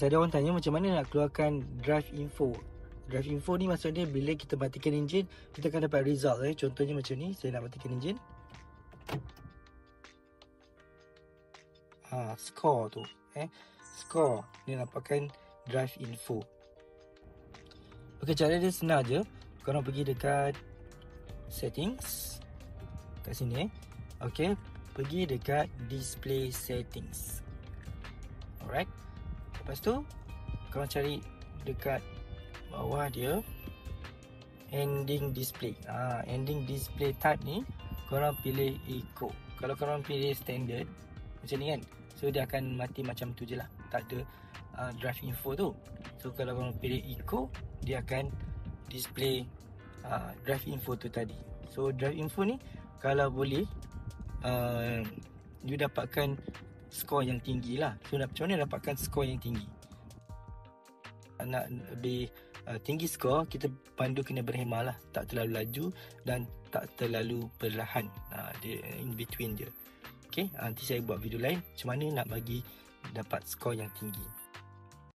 Ada orang tanya macam mana nak keluarkan drive info. Drive info ni maksudnya bila kita matikan enjin, kita akan dapat result. Contohnya macam ni, saya nak matikan enjin. Score tu. Score. Ni nampakkan drive info. Okey, cara dia senang je. Korang pergi dekat settings. Kat sini. Okey, pergi dekat display settings. Alright. Lepas tu korang cari dekat bawah dia ending display. Ending display type ni korang pilih eco. Kalau korang pilih standard macam ni kan, so dia akan mati macam tu je lah, tak ada drive info tu. So kalau korang pilih eco, dia akan display drive info tu tadi. So drive info ni kalau boleh you dapatkan skor yang tinggi lah. So macam mana dapatkan skor yang tinggi? Nak lebih tinggi skor, kita pandu kena berhemah lah, tak terlalu laju dan tak terlalu perlahan. Dia in between je. Okay, nanti saya buat video lain macam mana nak bagi dapat skor yang tinggi.